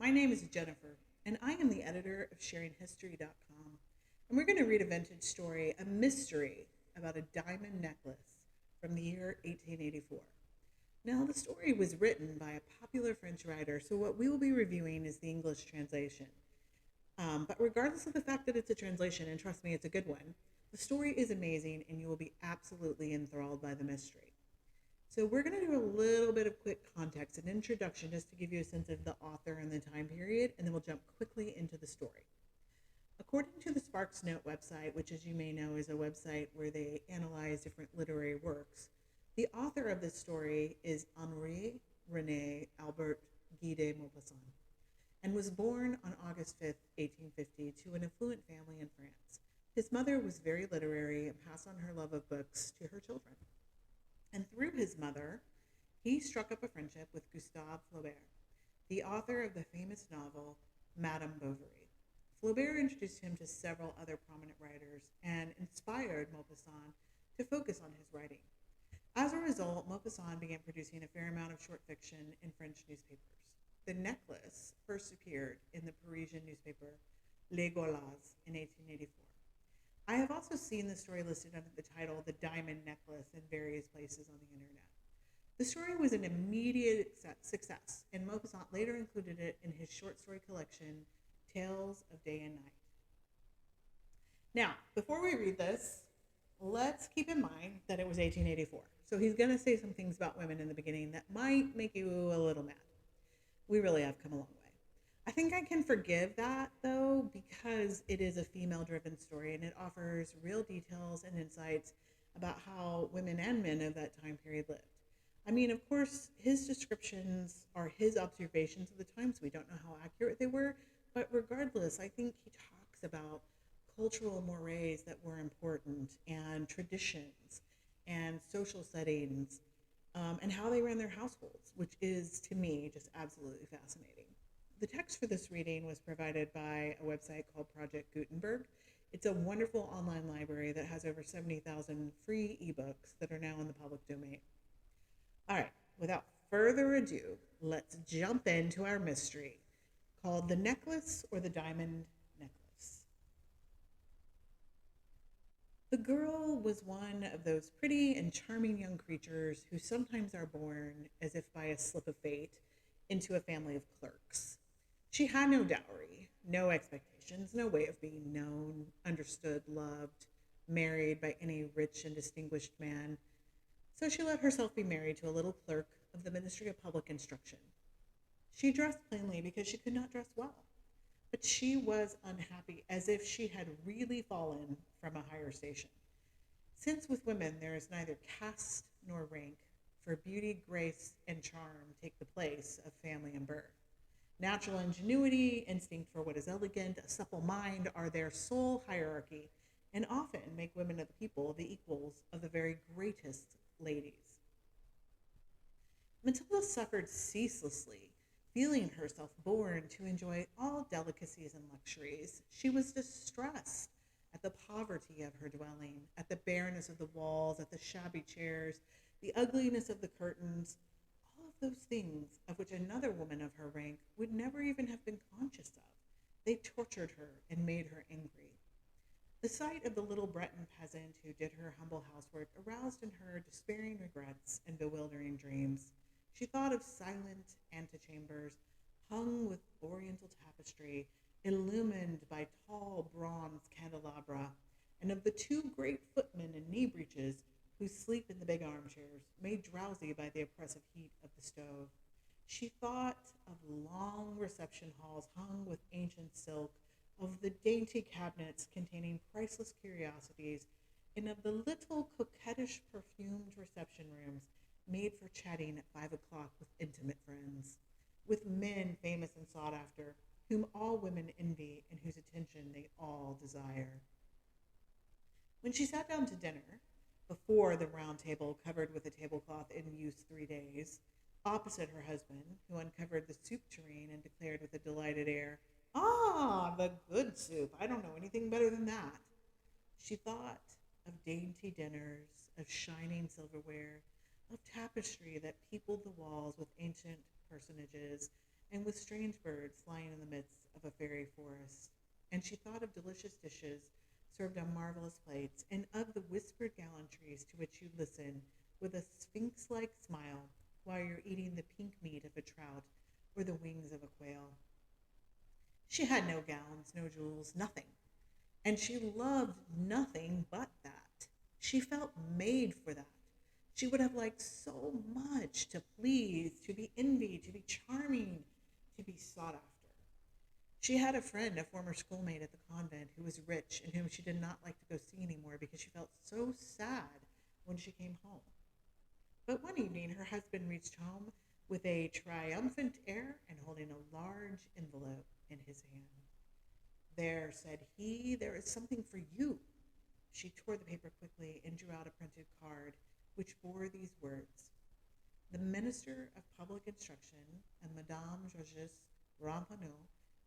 My name is Jennifer, and I am the editor of SharingHistory.com. And we're going to read a vintage story, a mystery about a diamond necklace from the year 1884. Now, the story was written by a popular French writer, so what we will be reviewing is the English translation. But regardless of the fact that it's a translation, and trust me, it's a good one, the story is amazing and you will be absolutely enthralled by the mystery. So we're going to do a little bit of quick context, an introduction just to give you a sense of the author and the time period, and then we'll jump quickly into the story. According to the Sparks Note website, which as you may know is a website where they analyze different literary works, the author of this story is Henri René Albert Guy de Maupassant and was born on August 5th, 1850 to an affluent family in France. His mother was very literary and passed on her love of books to her children. And through his mother, he struck up a friendship with Gustave Flaubert, the author of the famous novel Madame Bovary. Flaubert introduced him to several other prominent writers and inspired Maupassant to focus on his writing. As a result, Maupassant began producing a fair amount of short fiction in French newspapers. The necklace first appeared in the Parisian newspaper Les Gauloises in 1884. I have also seen the story listed under the title The Diamond Necklace in various places on the internet. The story was an immediate success, and Maupassant later included it in his short story collection, Tales of Day and Night. Now, before we read this, let's keep in mind that it was 1884. So he's going to say some things about women in the beginning that might make you a little mad. We really have come a long way. I think I can forgive that, though, because it is a female-driven story and it offers real details and insights about how women and men of that time period lived. I mean, of course, his descriptions are his observations of the times. We don't know how accurate they were, but regardless, I think he talks about cultural mores that were important and traditions and social settings and how they ran their households, which is, to me, just absolutely fascinating. The text for this reading was provided by a website called Project Gutenberg. It's a wonderful online library that has over 70,000 free ebooks that are now in the public domain. All right, without further ado, let's jump into our mystery called The Necklace or the Diamond Necklace. The girl was one of those pretty and charming young creatures who sometimes are born, as if by a slip of fate, into a family of clerks. She had no dowry, no expectations, no way of being known, understood, loved, married by any rich and distinguished man. So she let herself be married to a little clerk of the Ministry of Public Instruction. She dressed plainly because she could not dress well, but she was unhappy, as if she had really fallen from a higher station. Since with women there is neither caste nor rank, for beauty, grace, and charm take the place of family and birth. Natural ingenuity, instinct for what is elegant, a supple mind are their sole hierarchy, and often make women of the people the equals of the very greatest ladies. Matilda suffered ceaselessly, feeling herself born to enjoy all delicacies and luxuries. She was distressed at the poverty of her dwelling, at the bareness of the walls, at the shabby chairs, the ugliness of the curtains, all of those things of which another woman of her rank would never even have been conscious of. They tortured her and made her angry. The sight of the little Breton peasant who did her humble housework aroused in her despairing regrets and bewildering dreams. She thought of silent antechambers hung with oriental tapestry, illumined by tall bronze candelabra, and of the two great footmen in knee breeches who sleep in the big armchairs, made drowsy by the oppressive heat of the stove. She thought of long reception halls hung with ancient silk, of the dainty cabinets containing priceless curiosities, and of the little coquettish perfumed reception rooms made for chatting at 5 o'clock with intimate friends, with men famous and sought after, whom all women envy and whose attention they all desire. When she sat down to dinner, before the round table covered with a tablecloth in use 3 days, opposite her husband, who uncovered the soup tureen and declared with a delighted air, "Ah, the good soup. I don't know anything better than that." She thought of dainty dinners, of shining silverware, of tapestry that peopled the walls with ancient personages, and with strange birds flying in the midst of a fairy forest. And she thought of delicious dishes served on marvelous plates, and of the whispered gallantries to which you listen with a sphinx-like smile while you're eating the pink meat of a trout or the wings of a quail. She had no gowns, no jewels, nothing. And she loved nothing but that. She felt made for that. She would have liked so much to please, to be envied, to be charming, to be sought after. She had a friend, a former schoolmate at the convent, who was rich and whom she did not like to go see anymore because she felt so sad when she came home. But one evening, her husband reached home with a triumphant air and holding a large envelope in his hand. There, said he, there is something for you. She tore the paper quickly and drew out a printed card which bore these words: The Minister of Public Instruction and Madame Georges Ramponneau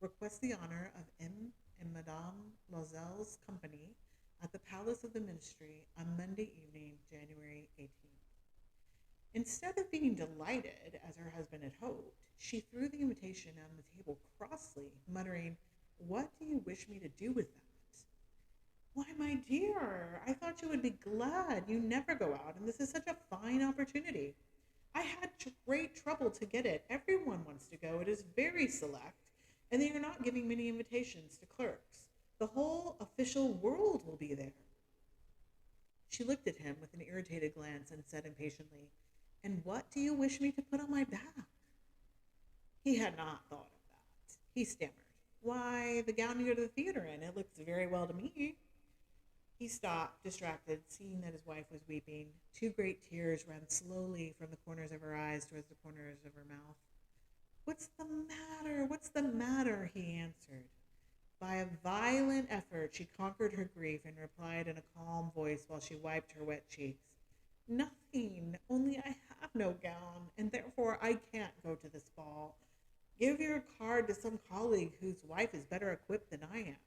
request the honor of M. and Madame Loisel's company at the Palace of the Ministry on Monday evening, January 18th. Instead of being delighted, as her husband had hoped, she threw the invitation on the table crossly, muttering, "What do you wish me to do with that?" "Why, my dear, I thought you would be glad. You never go out, and this is such a fine opportunity. I had great trouble to get it. Everyone wants to go. It is very select, and they are not giving many invitations to clerks. The whole official world will be there." She looked at him with an irritated glance and said impatiently, "And what do you wish me to put on my back?" He had not thought of that. He stammered, "Why, the gown you go to the theater in. It looks very well to me." He stopped, distracted, seeing that his wife was weeping. Two great tears ran slowly from the corners of her eyes towards the corners of her mouth. "What's the matter? What's the matter?" he answered. By a violent effort, she conquered her grief and replied in a calm voice while she wiped her wet cheeks, "Nothing, only I have no gown, and therefore I can't go to this ball. Give your card to some colleague whose wife is better equipped than I am."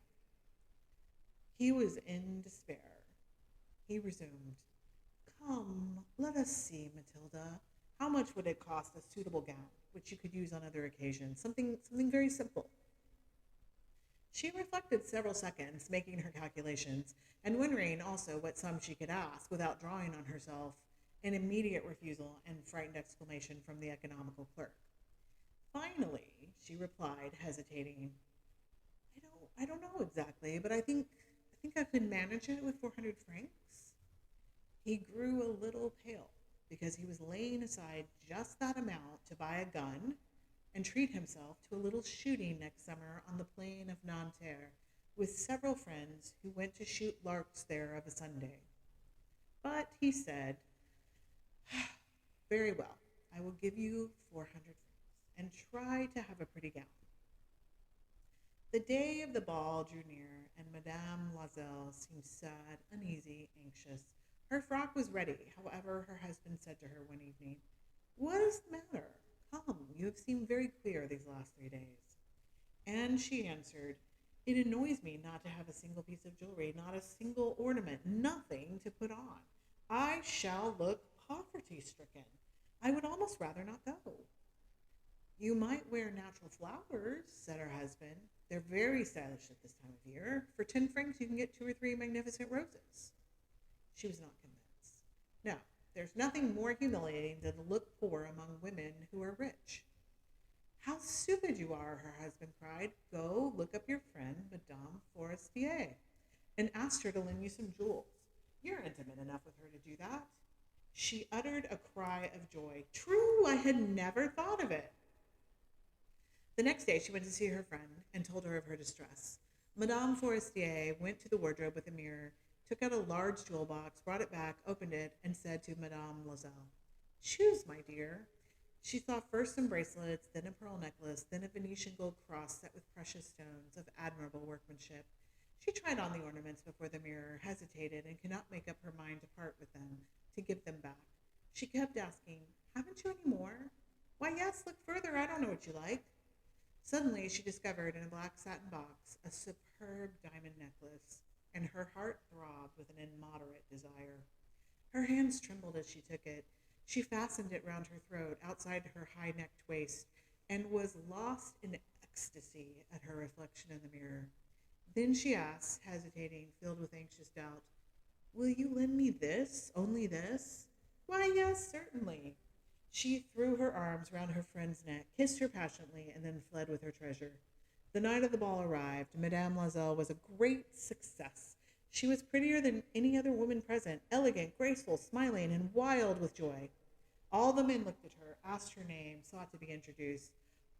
He was in despair. He resumed, "Come, let us see, Matilda. How much would it cost a suitable gown, which you could use on other occasions? Something very simple." She reflected several seconds, making her calculations, and wondering also what sum she could ask without drawing on herself an immediate refusal and frightened exclamation from the economical clerk. Finally, she replied, hesitating, I don't know exactly, but I think I could manage it with 400 francs. He grew a little pale because he was laying aside just that amount to buy a gun and treat himself to a little shooting next summer on the plain of Nanterre with several friends who went to shoot larks there of a Sunday. But he said, "Very well, I will give you 400 francs and try to have a pretty gown." The day of the ball drew near, and Madame Loisel seemed sad, uneasy, anxious. Her frock was ready. However, her husband said to her one evening, "What is the matter? Come, you have seemed very queer these last 3 days." And she answered, "It annoys me not to have a single piece of jewelry, not a single ornament, nothing to put on. I shall look poverty-stricken. I would almost rather not go." "You might wear natural flowers," said her husband. "They're very stylish at this time of year. For 10 francs you can get 2 or 3 magnificent roses." She was not convinced. "No, there's nothing more humiliating than to look poor among women who are rich." "How stupid you are," her husband cried. "Go look up your friend, Madame Forestier, and ask her to lend you some jewels. You're intimate enough with her to do that." She uttered a cry of joy. "True, I had never thought of it." The next day she went to see her friend and told her of her distress. Madame Forestier went to the wardrobe with a mirror, took out a large jewel box, brought it back, opened it, and said to Madame Loisel, "Choose, my dear." She saw first some bracelets, then a pearl necklace, then a Venetian gold cross set with precious stones of admirable workmanship. She tried on the ornaments before the mirror, hesitated, and could not make up her mind to part with them, to give them back. She kept asking, "Haven't you any more?" "Why, yes, look further. I don't know what you like." Suddenly she discovered in a black satin box a superb diamond necklace, and her heart throbbed with an immoderate desire. Her hands trembled as she took it. She fastened it round her throat, outside her high-necked waist, and was lost in ecstasy at her reflection in the mirror. Then she asked, hesitating, filled with anxious doubt, "Will you lend me this? Only this?" "Why, yes, certainly." She threw her arms round her friend's neck, kissed her passionately, and then fled with her treasure. The night of the ball arrived. Madame Loisel was a great success. She was prettier than any other woman present, elegant, graceful, smiling, and wild with joy. All the men looked at her, asked her name, sought to be introduced.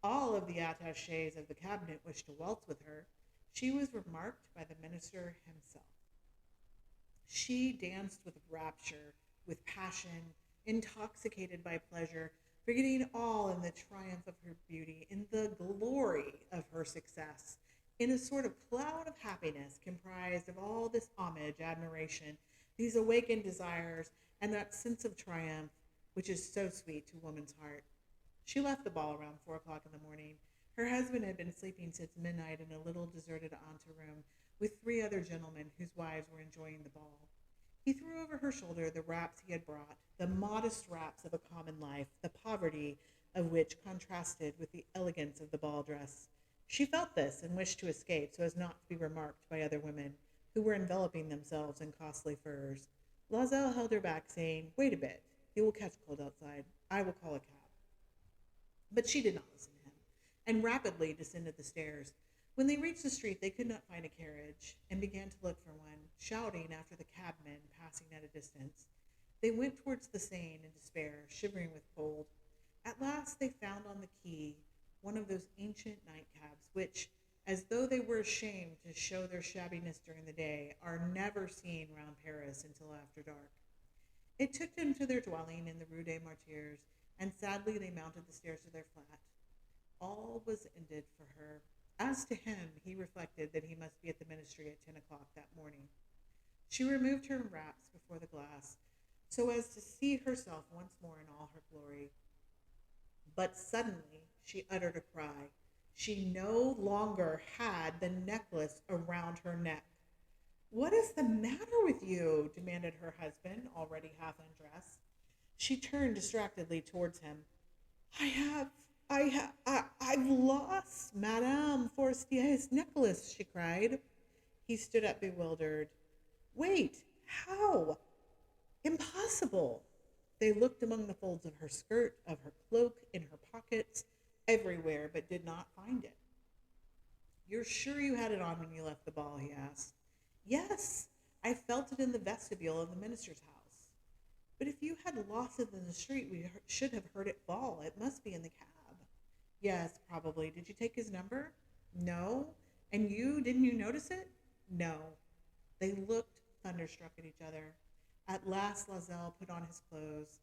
All of the attachés of the cabinet wished to waltz with her. She was remarked by the minister himself. She danced with rapture, with passion, intoxicated by pleasure, forgetting all in the triumph of her beauty, in the glory of her success, in a sort of cloud of happiness comprised of all this homage, admiration, these awakened desires, and that sense of triumph which is so sweet to woman's heart. She left the ball around 4 o'clock in the morning. Her husband had been sleeping since midnight in a little deserted anteroom with 3 other gentlemen whose wives were enjoying the ball. He threw over her shoulder the wraps he had brought, the modest wraps of a common life, the poverty of which contrasted with the elegance of the ball dress. She felt this and wished to escape so as not to be remarked by other women, who were enveloping themselves in costly furs. Loisel held her back, saying, "Wait a bit. You will catch cold outside. I will call a cab." But she did not listen to him, and rapidly descended the stairs. When they reached the street, they could not find a carriage, and began to look for one, shouting after the cabmen passing at a distance. They went towards the Seine in despair, shivering with cold. At last they found on the quay one of those ancient nightcabs which, as though they were ashamed to show their shabbiness during the day, are never seen round Paris until after dark. It took them to their dwelling in the Rue des Martyrs, and sadly they mounted the stairs to their flat. All was ended for her. As to him, he reflected that he must be at the ministry at 10 o'clock that morning. She removed her wraps before the glass, so as to see herself once more in all her glory. But suddenly she uttered a cry. She no longer had the necklace around her neck. "What is the matter with you?" demanded her husband, already half undressed. She turned distractedly towards him. I've lost Madame Forestier's necklace," she cried. He stood up bewildered. "Wait, how? Impossible." They looked among the folds of her skirt, of her cloak, in her pockets, everywhere, but did not find it. "You're sure you had it on when you left the ball?" he asked. "Yes, I felt it in the vestibule of the minister's house." "But if you had lost it in the street, we should have heard it fall. It must be in the cab." "Yes, probably. Did you take his number?" "No." "And didn't you notice it?" "No." They looked thunderstruck at each other. At last Loisel put on his clothes.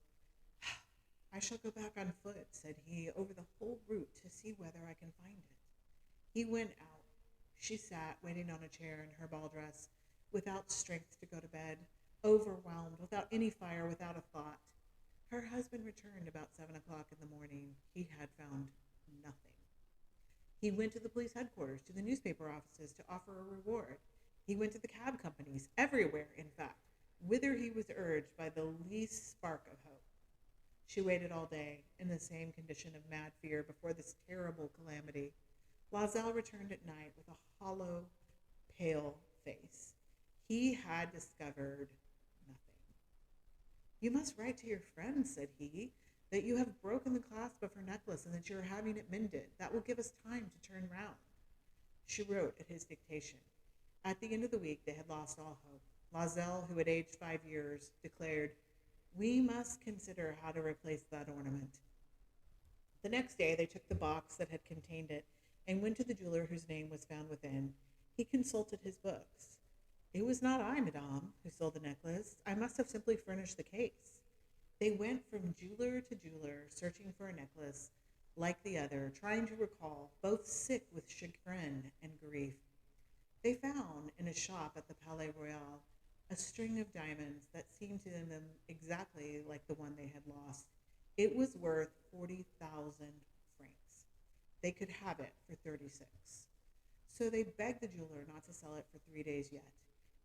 "I shall go back on foot," said he, "over the whole route to see whether I can find it." He went out. She sat waiting on a chair in her ball dress, without strength to go to bed, overwhelmed, without any fire, without a thought. Her husband returned about 7 o'clock in the morning. He had found nothing. He went to the police headquarters, to the newspaper offices to offer a reward. He went to the cab companies, everywhere, in fact, whither he was urged by the least spark of hope. She waited all day, in the same condition of mad fear, before this terrible calamity. Loisel returned at night with a hollow, pale face. He had discovered nothing. "You must write to your friend," said he, "that you have broken the clasp of her necklace and that you are having it mended. That will give us time to turn round." She wrote at his dictation. At the end of the week they had lost all hope. Loisel, who had aged 5 years, declared, "We must consider how to replace that ornament." The next day they took the box that had contained it and went to the jeweler whose name was found within. He consulted his books. "It was not I, madame, who sold the necklace. I must have simply furnished the case." They went from jeweler to jeweler, searching for a necklace like the other, trying to recall, both sick with chagrin and grief. They found, in a shop at the Palais Royal, a string of diamonds that seemed to them exactly like the one they had lost. It was worth 40,000 francs. They could have it for 36. So they begged the jeweler not to sell it for 3 days yet,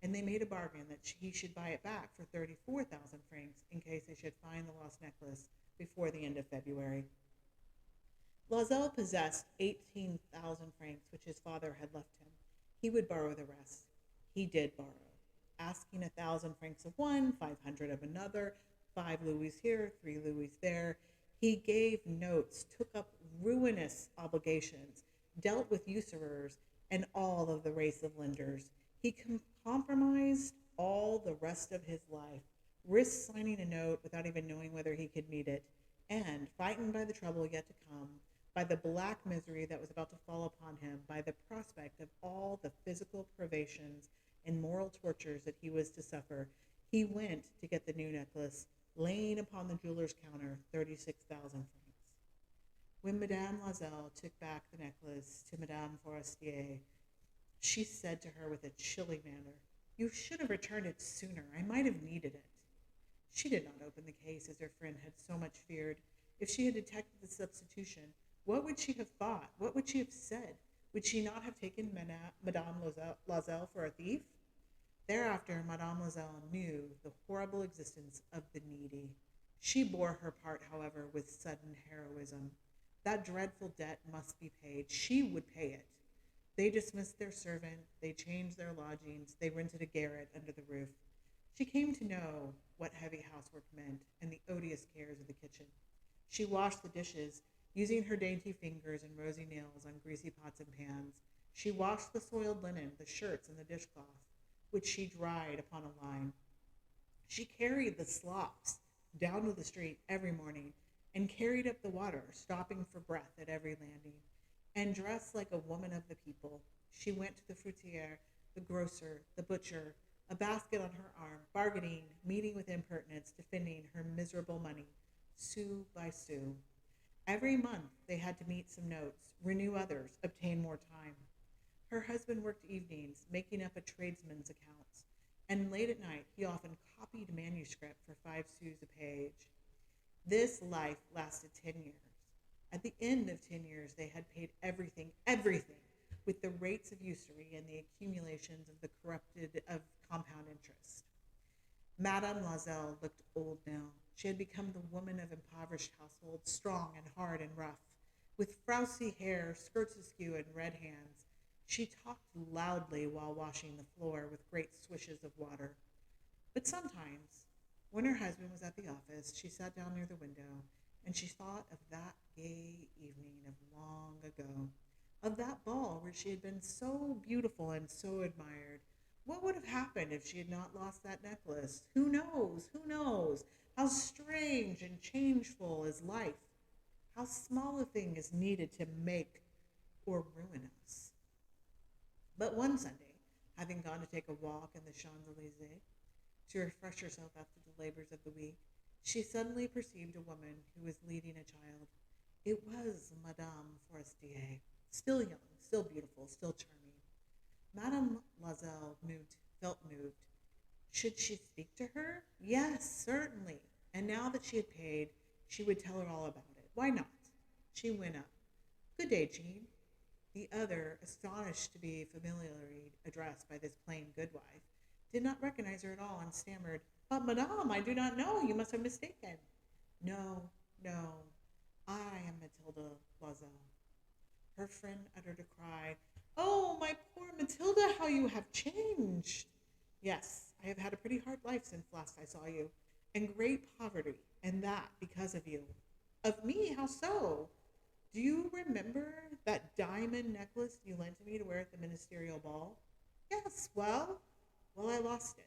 and they made a bargain that he should buy it back for 34,000 francs in case they should find the lost necklace before the end of February. Loisel possessed 18,000 francs, which his father had left him. He would borrow the rest. He did borrow, asking 1,000 francs of one, 500 of another, 5 louis here, 3 louis there. He gave notes, took up ruinous obligations, dealt with usurers and all of the race of lenders. He compromised all the rest of his life, risked signing a note without even knowing whether he could meet it, and, frightened by the trouble yet to come, by the black misery that was about to fall upon him, by the prospect of all the physical privations and moral tortures that he was to suffer, he went to get the new necklace, laying upon the jeweler's counter 36,000 francs. When Madame Loisel took back the necklace to Madame Forestier, she said to her with a chilly manner, "You should have returned it sooner. I might have needed it." She did not open the case as her friend had so much feared. If she had detected the substitution, what would she have thought? What would she have said? Would she not have taken Madame Loisel for a thief? Thereafter, Madame Loisel knew the horrible existence of the needy. She bore her part, however, with sudden heroism. That dreadful debt must be paid. She would pay it. They dismissed their servant, they changed their lodgings, they rented a garret under the roof. She came to know what heavy housework meant and the odious cares of the kitchen. She washed the dishes, using her dainty fingers and rosy nails on greasy pots and pans. She washed the soiled linen, the shirts, and the dishcloth, which she dried upon a line. She carried the slops down to the street every morning and carried up the water, stopping for breath at every landing. And dressed like a woman of the people, she went to the fruitier, the grocer, the butcher, a basket on her arm, bargaining, meeting with impertinence, defending her miserable money, sou by sou. Every month they had to meet some notes, renew others, obtain more time. Her husband worked evenings, making up a tradesman's accounts, and late at night he often copied manuscript for 5 sous a page. This life lasted 10 years. At the end of 10 years, they had paid everything, with the rates of usury and the accumulations of the corrupted of compound interest. Madame Loisel looked old now. She had become the woman of impoverished households, strong and hard and rough, with frowsy hair, skirts askew, and red hands. She talked loudly while washing the floor with great swishes of water. But sometimes, when her husband was at the office, she sat down near the window, and she thought of that gay evening of long ago, of that ball where she had been so beautiful and so admired. What would have happened if she had not lost that necklace? Who knows? Who knows? How strange and changeful is life. How small a thing is needed to make or ruin us. But one Sunday, having gone to take a walk in the Champs-Elysees to refresh herself after the labors of the week, she suddenly perceived a woman who was leading a child. It was Madame Forestier, still young, still beautiful, still charming. Madame Loisel felt moved. Should she speak to her? Yes, certainly. And now that she had paid, she would tell her all about it. Why not? She went up. Good day, Jean. The other, astonished to be familiarly addressed by this plain goodwife, did not recognize her at all and stammered, "But, madame, I do not know. You must have mistaken." No, no, I am Matilda Loisel. Her friend uttered a cry. "Oh, my poor Matilda, how you have changed!" "Yes, I have had a pretty hard life since last I saw you, and great poverty, and that because of you." "Of me? How so?" "Do you remember that diamond necklace you lent to me to wear at the ministerial ball?" "Yes, well, I lost it."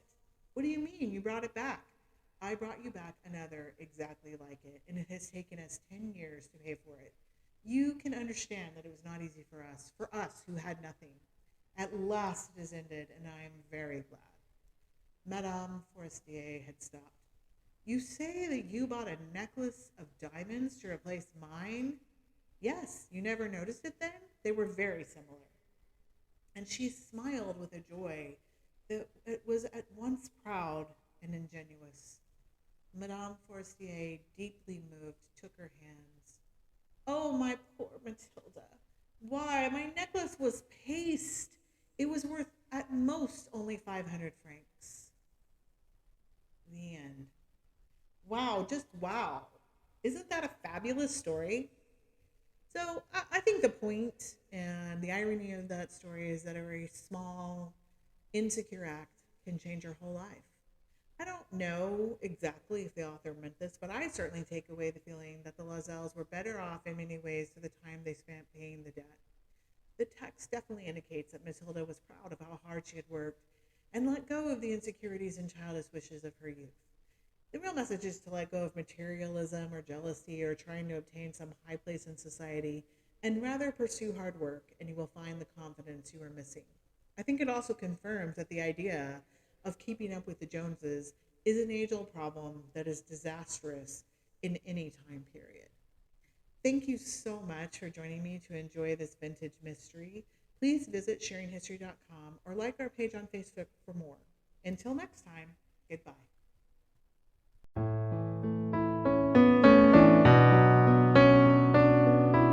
"What do you mean? You brought it back." "I brought you back another exactly like it, and it has taken us 10 years to pay for it. You can understand that it was not easy for us who had nothing. At last it is ended, and I am very glad." Madame Forestier had stopped. "You say that you bought a necklace of diamonds to replace mine?" "Yes, you never noticed it then? They were very similar." And she smiled with a joy that it was at once proud and ingenuous. Madame Forestier, deeply moved, took her hands. "Oh, my poor Matilda! Why, my necklace was paste. It was worth at most only 500 francs. The end. Wow, just wow. Isn't that a fabulous story? So I think the point and the irony of that story is that a very small, insecure act can change your whole life. I don't know exactly if the author meant this, but I certainly take away the feeling that the Lozelles were better off in many ways for the time they spent paying the debt. The text definitely indicates that Matilda was proud of how hard she had worked and let go of the insecurities and childish wishes of her youth. The real message is to let go of materialism or jealousy or trying to obtain some high place in society and rather pursue hard work, and you will find the confidence you are missing. I think it also confirms that the idea of keeping up with the Joneses is an age old problem that is disastrous in any time period. Thank you so much for joining me to enjoy this vintage mystery. Please visit SharingHistory.com or like our page on Facebook for more. Until next time, goodbye.